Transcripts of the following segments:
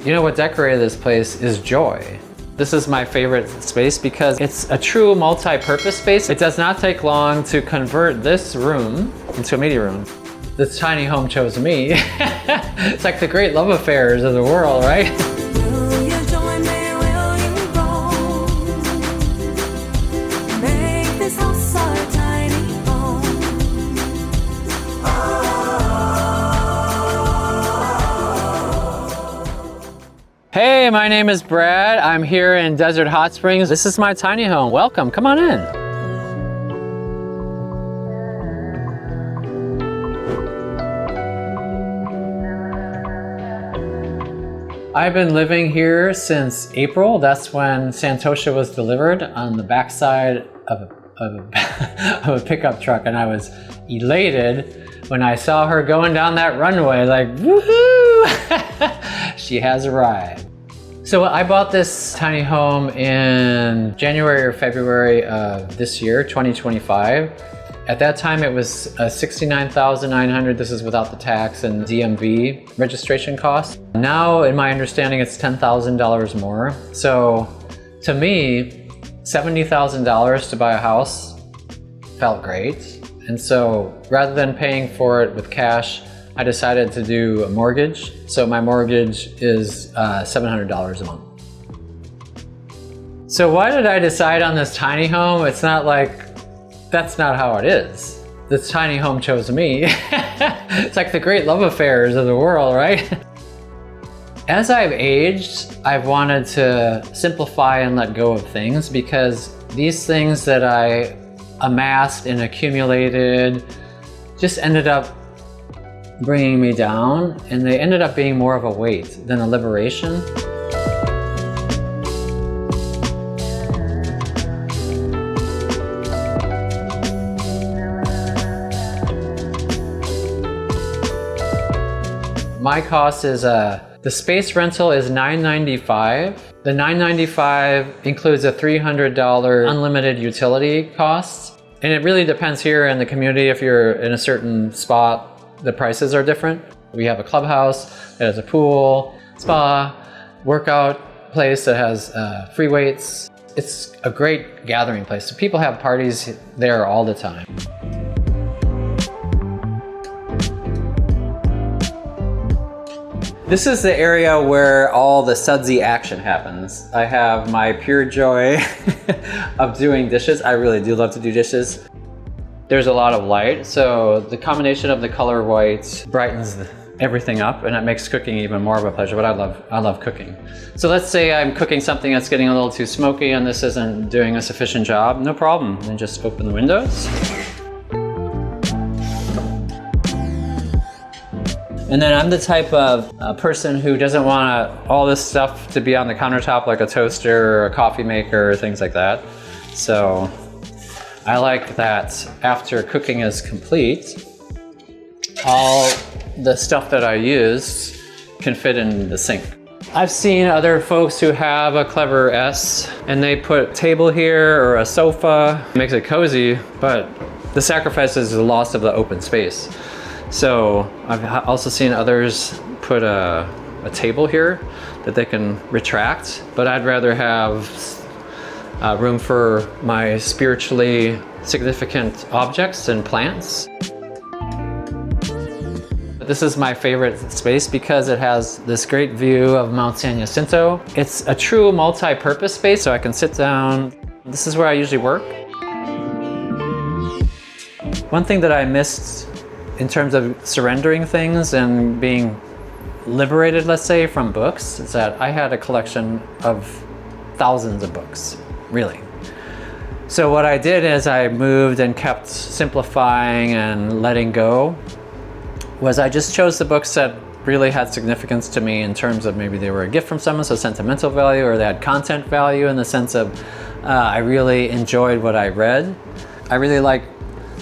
You know what decorated this place is joy. This is my favorite space because it's a true multi-purpose space. It does not take long to convert this room into a media room. This tiny home chose me. It's like the great love affairs of the world, right? Hey, my name is Brad. I'm here in Desert Hot Springs. This is my tiny home. Welcome, come on in. I've been living here since April. That's when Santosha was delivered on the backside of a pickup truck, and I was elated when I saw her going down that runway, like, woohoo! She has arrived. So I bought this tiny home in January or February of this year, 2025. At that time it was $69,900. This is without the tax and DMV registration costs. Now, in my understanding, it's $10,000 more. So to me, $70,000 to buy a house felt great. And so rather than paying for it with cash, I decided to do a mortgage. So my mortgage is $700 a month. So why did I decide on this tiny home? It's not like, that's not how it is. This tiny home chose me. It's like the great love affairs of the world, right? As I've aged, I've wanted to simplify and let go of things because these things that I amassed and accumulated just ended up bringing me down, and they ended up being more of a weight than a liberation. My cost is, the space rental is $995. The $995 includes a $300 unlimited utility cost. And it really depends here in the community. If you're in a certain spot, the prices are different. We have a clubhouse that has a pool, spa, workout place that has free weights. It's a great gathering place. So people have parties there all the time. This is the area where all the sudsy action happens. I have my pure joy of doing dishes. I really do love to do dishes. There's a lot of light, so the combination of the color white brightens everything up, and it makes cooking even more of a pleasure, but I love cooking. So let's say I'm cooking something that's getting a little too smoky and this isn't doing a sufficient job, no problem. Then just open the windows. And then I'm the type of person who doesn't want all this stuff to be on the countertop, like a toaster or a coffee maker or things like that. So I like that after cooking is complete, all the stuff that I used can fit in the sink. I've seen other folks who have a clever S and they put a table here or a sofa. It makes it cozy, but the sacrifice is the loss of the open space. So I've also seen others put a table here that they can retract, but I'd rather have room for my spiritually significant objects and plants. This is my favorite space because it has this great view of Mount San Jacinto. It's a true multi-purpose space, so I can sit down. This is where I usually work. One thing that I missed in terms of surrendering things and being liberated, let's say, from books, is that I had a collection of thousands of books, really. So what I did is I moved and kept simplifying and letting go, was I just chose the books that really had significance to me in terms of maybe they were a gift from someone, so sentimental value, or they had content value in the sense of I really enjoyed what I read. I really like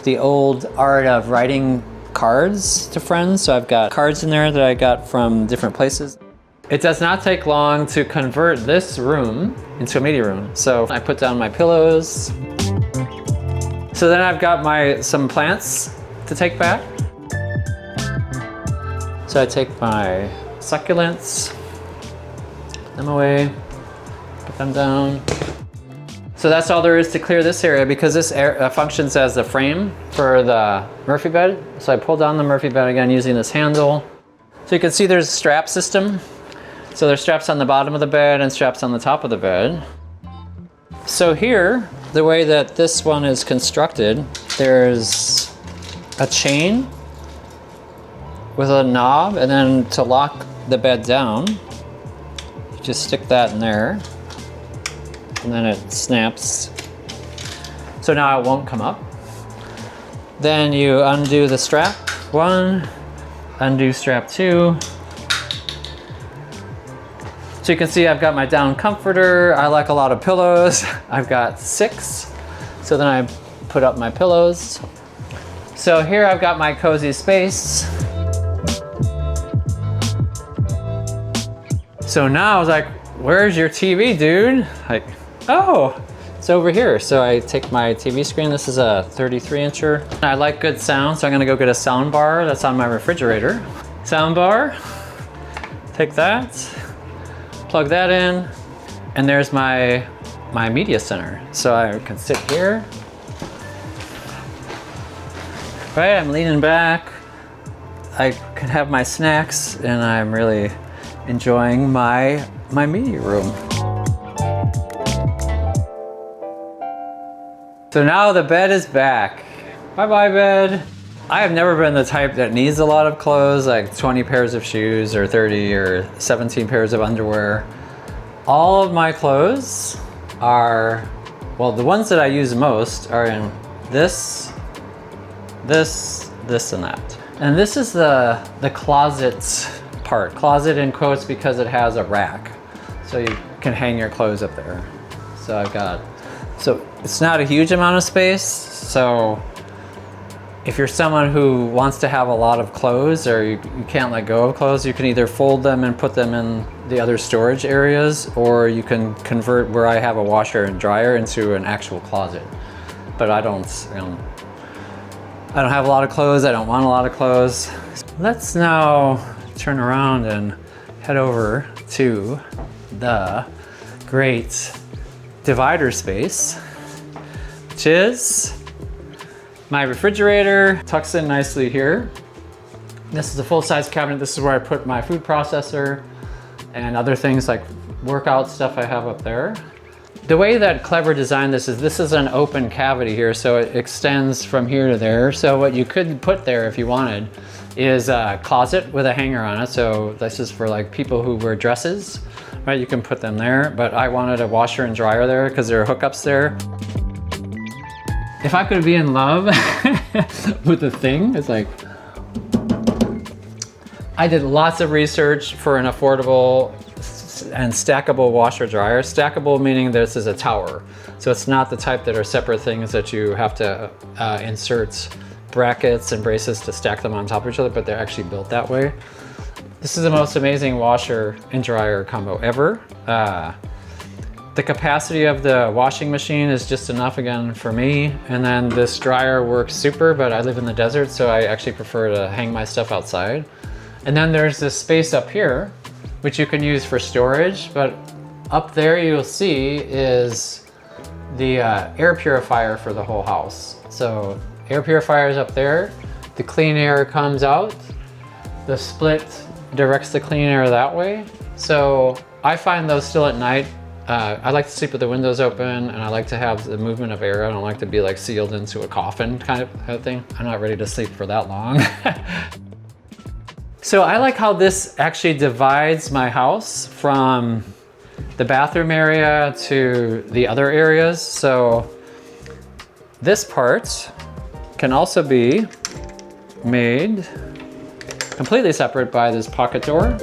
the old art of writing cards to friends, so I've got cards in there that I got from different places. It does not take long to convert this room into a media room. So I put down my pillows. So then I've got some plants to take back. So I take my succulents, them away, put them down. So that's all there is to clear this area, because this functions as the frame for the Murphy bed. So I pull down the Murphy bed again using this handle. So you can see there's a strap system. So there's straps on the bottom of the bed and straps on the top of the bed. So here, the way that this one is constructed, there's a chain with a knob, and then to lock the bed down, you just stick that in there, and then it snaps. So now it won't come up. Then you undo the strap 1, undo strap 2. So you can see I've got my down comforter. I like a lot of pillows. I've got 6. So then I put up my pillows. So here I've got my cozy space. So now I was like, where's your TV, dude? Like, oh, it's over here. So I take my TV screen. This is a 33-incher. I like good sound, so I'm gonna go get a sound bar that's on my refrigerator. Sound bar, take that, plug that in, and there's my media center. So I can sit here. Right, I'm leaning back. I can have my snacks, and I'm really enjoying my media room. So now the bed is back. Bye-bye, bed. I have never been the type that needs a lot of clothes, like 20 pairs of shoes or 30 or 17 pairs of underwear. All of my clothes are, well, the ones that I use most are in this, and that. And this is the closet part. Closet in quotes because it has a rack. So you can hang your clothes up there. So I've got, so it's not a huge amount of space. So if you're someone who wants to have a lot of clothes, or you can't let go of clothes, you can either fold them and put them in the other storage areas, or you can convert where I have a washer and dryer into an actual closet. But I don't have a lot of clothes. I don't want a lot of clothes. Let's now turn around and head over to the great divider space, which is my refrigerator. Tucks in nicely here. This is a full-size cabinet. This is where I put my food processor and other things like workout stuff I have up there. The way that Clever designed this is an open cavity here, so it extends from here to there. So what you could put there if you wanted is a closet with a hanger on it. So this is for like people who wear dresses, right? You can put them there, but I wanted a washer and dryer there because there are hookups there. If I could be in love with the thing, it's like, I did lots of research for an affordable and stackable washer dryer. Stackable meaning this is a tower. So it's not the type that are separate things that you have to insert brackets and braces to stack them on top of each other, but they're actually built that way. This is the most amazing washer and dryer combo ever. The capacity of the washing machine is just enough again for me. And then this dryer works super, but I live in the desert, so I actually prefer to hang my stuff outside. And then there's this space up here, which you can use for storage, but up there you'll see is the air purifier for the whole house. So air purifier is up there, the clean air comes out, the split directs the clean air that way. So I find those still at night. I like to sleep with the windows open, and I like to have the movement of air. I don't like to be like sealed into a coffin kind of thing. I'm not ready to sleep for that long. So I like how this actually divides my house from the bathroom area to the other areas. So this part can also be made completely separate by this pocket door.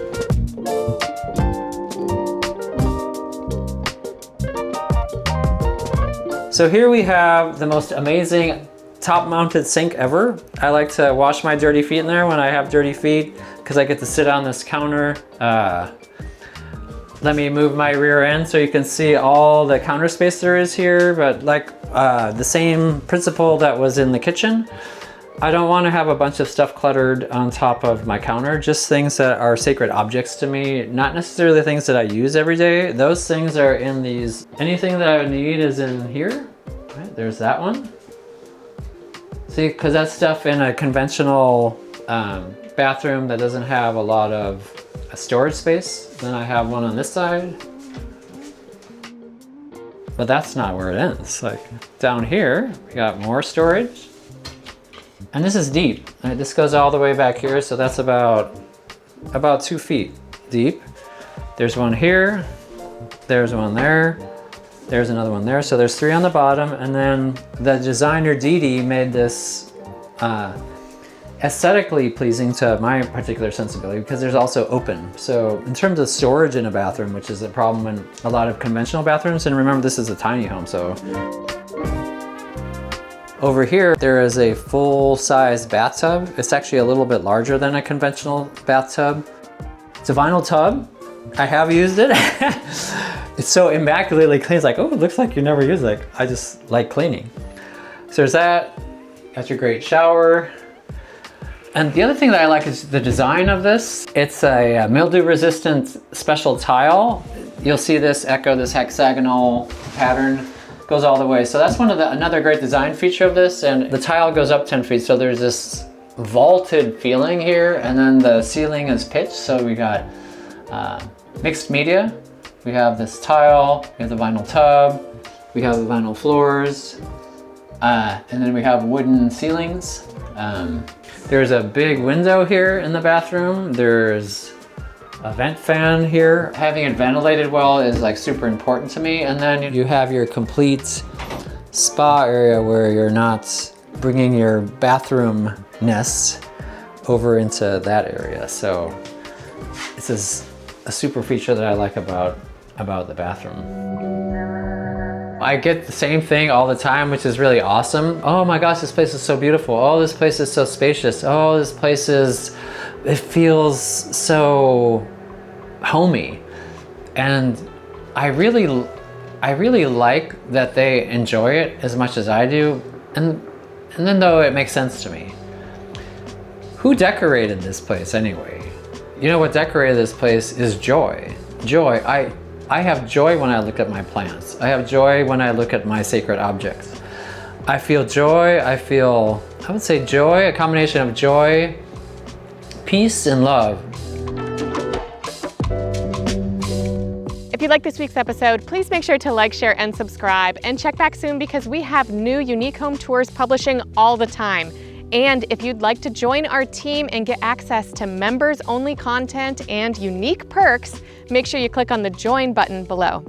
So here we have the most amazing top-mounted sink ever. I like to wash my dirty feet in there when I have dirty feet because I get to sit on this counter. Let me move my rear end so you can see all the counter space there is here, but like the same principle that was in the kitchen. I don't want to have a bunch of stuff cluttered on top of my counter, just things that are sacred objects to me, not necessarily things that I use every day. Those things are in these, anything that I would need is in here. Right, there's that one. See, because that's stuff in a conventional bathroom that doesn't have a lot of storage space. Then I have one on this side. But that's not where it ends. Like down here, we got more storage. And this is deep. Right? This goes all the way back here, so that's about 2 feet deep. There's one here, there's one there, there's another one there. So there's 3 on the bottom, and then the designer Dee Dee made this aesthetically pleasing to my particular sensibility because there's also open. So in terms of storage in a bathroom, which is a problem in a lot of conventional bathrooms, and remember this is a tiny home, so. Over here, there is a full-size bathtub. It's actually a little bit larger than a conventional bathtub. It's a vinyl tub. I have used it. It's so immaculately clean. It's like, oh, it looks like you never use it. Like, I just like cleaning. So there's that. Got your great shower. And the other thing that I like is the design of this. It's a mildew-resistant special tile. You'll see this echo, this hexagonal pattern. Goes all the way. So that's another great design feature of this, and the tile goes up 10 feet. So there's this vaulted feeling here, and then the ceiling is pitched. So we got mixed media. We have this tile, we have the vinyl tub, we have the vinyl floors, and then we have wooden ceilings. There's a big window here in the bathroom. There's a vent fan here. Having it ventilated well is like super important to me. And then you have your complete spa area where you're not bringing your bathroom-ness over into that area. So this is a super feature that I like about the bathroom. I get the same thing all the time, which is really awesome. Oh my gosh, this place is so beautiful. Oh, this place is so spacious. Oh, this place it feels so homey. And I really like that they enjoy it as much as I do. And then though it makes sense to me. Who decorated this place anyway? You know what decorated this place is joy. Joy. I have joy when I look at my plants. I have joy when I look at my sacred objects. I feel joy, I would say joy, a combination of joy, peace, and love. If you like this week's episode, please make sure to like, share, and subscribe. And check back soon because we have new unique home tours publishing all the time. And if you'd like to join our team and get access to members-only content and unique perks, make sure you click on the join button below.